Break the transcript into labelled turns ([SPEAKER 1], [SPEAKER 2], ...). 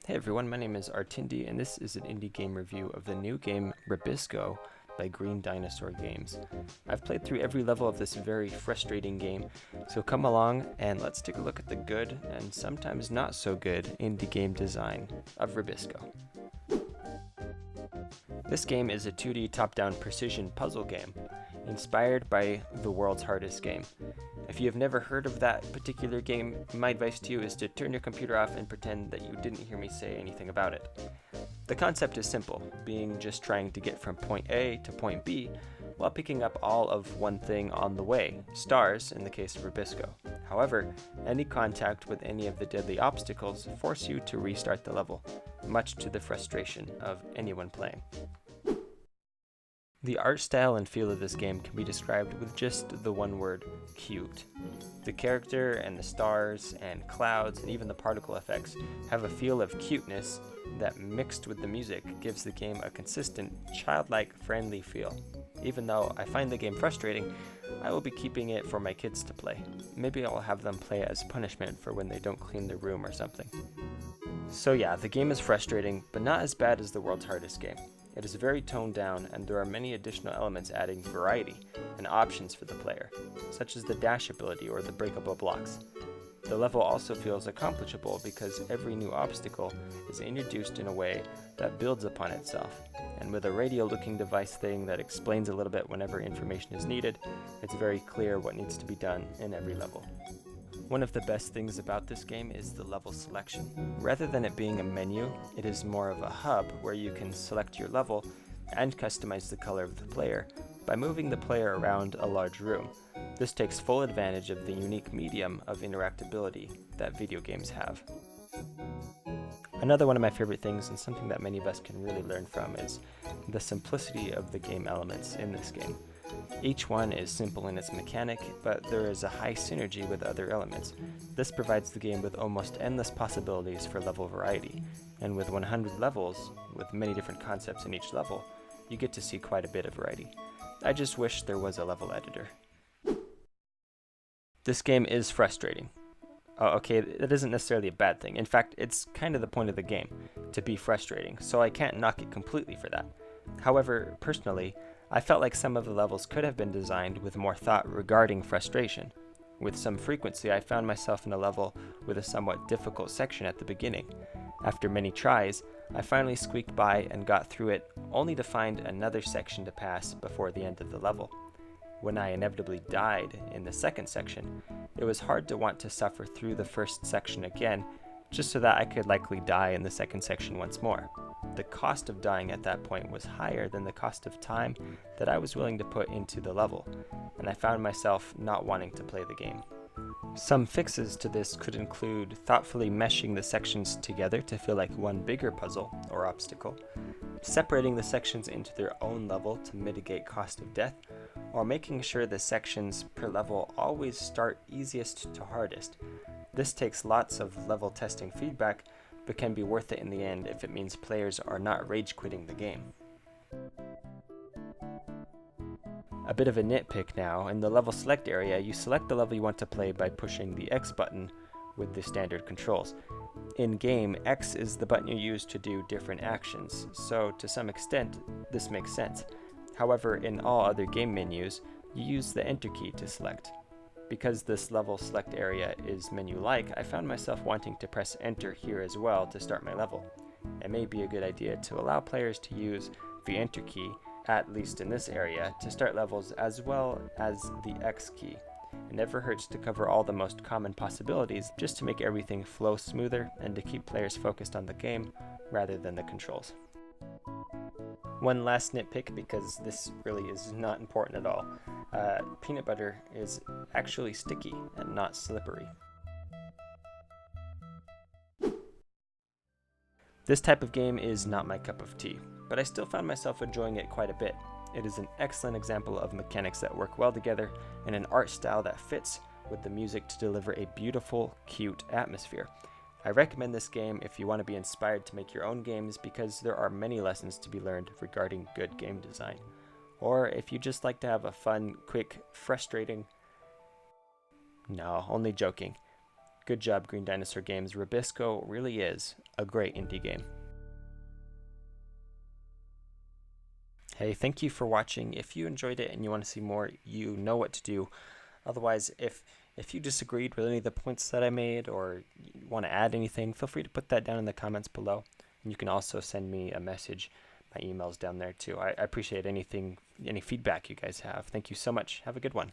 [SPEAKER 1] Hey everyone, my name is Artindi, and this is an indie game review of the new game Rabisco by Green Dinosaur Games. I've played through every level of this very frustrating game, so come along and let's take a look at the good and sometimes not so good indie game design of Rabisco. This game is a 2D top-down precision puzzle game, inspired by the world's hardest game. If you have never heard of that particular game, my advice to you is to turn your computer off and pretend that you didn't hear me say anything about it. The concept is simple, being just trying to get from point A to point B while picking up all of one thing on the way, stars in the case of Rabisco. However, any contact with any of the deadly obstacles force you to restart the level, much to the frustration of anyone playing. The art style and feel of this game can be described with just the one word, cute. The character and the stars and clouds and even the particle effects have a feel of cuteness that mixed with the music gives the game a consistent, childlike, friendly feel. Even though I find the game frustrating, I will be keeping it for my kids to play. Maybe I'll have them play it as punishment for when they don't clean their room or something. So yeah, the game is frustrating, but not as bad as the world's hardest game. It is very toned down, and there are many additional elements adding variety and options for the player, such as the dash ability or the breakable blocks. The level also feels accomplishable because every new obstacle is introduced in a way that builds upon itself, and with a radio-looking device thing that explains a little bit whenever information is needed, it's very clear what needs to be done in every level. One of the best things about this game is the level selection. Rather than it being a menu, it is more of a hub where you can select your level and customize the color of the player by moving the player around a large room. This takes full advantage of the unique medium of interactability that video games have. Another one of my favorite things, and something that many of us can really learn from, is the simplicity of the game elements in this game. Each one is simple in its mechanic, but there is a high synergy with other elements. This provides the game with almost endless possibilities for level variety, and with 100 levels, with many different concepts in each level, you get to see quite a bit of variety. I just wish there was a level editor. This game is frustrating. Oh, okay, that isn't necessarily a bad thing. In fact, it's kind of the point of the game, to be frustrating, so I can't knock it completely for that. However, personally, I felt like some of the levels could have been designed with more thought regarding frustration. With some frequency, I found myself in a level with a somewhat difficult section at the beginning. After many tries, I finally squeaked by and got through it, only to find another section to pass before the end of the level. When I inevitably died in the second section, it was hard to want to suffer through the first section again, just so that I could likely die in the second section once more. The cost of dying at that point was higher than the cost of time that I was willing to put into the level, and I found myself not wanting to play the game. Some fixes to this could include thoughtfully meshing the sections together to feel like one bigger puzzle or obstacle, separating the sections into their own level to mitigate cost of death, or making sure the sections per level always start easiest to hardest. This takes lots of level testing feedback, but can be worth it in the end if it means players are not rage quitting the game. A bit of a nitpick now, in the level select area, you select the level you want to play by pushing the X button with the standard controls. In game, X is the button you use to do different actions, so to some extent, this makes sense. However, in all other game menus, you use the Enter key to select. Because this level select area is menu-like, I found myself wanting to press Enter here as well to start my level. It may be a good idea to allow players to use the Enter key, at least in this area, to start levels as well as the X key. It never hurts to cover all the most common possibilities just to make everything flow smoother and to keep players focused on the game rather than the controls. One last nitpick, because this really is not important at all. Peanut butter is actually sticky and not slippery. This type of game is not my cup of tea, but I still found myself enjoying it quite a bit. It is an excellent example of mechanics that work well together and an art style that fits with the music to deliver a beautiful, cute atmosphere. I recommend this game if you want to be inspired to make your own games because there are many lessons to be learned regarding good game design. Or if you just like to have a fun, quick, frustrating... No, only joking. Good job, Green Dinosaur Games. Rabisco really is a great indie game. Hey, thank you for watching. If you enjoyed it and you want to see more, you know what to do. Otherwise, if you disagreed with any of the points that I made or you want to add anything, feel free to put that down in the comments below. And you can also send me a message. My email's down there too. I appreciate any feedback you guys have. Thank you so much. Have a good one.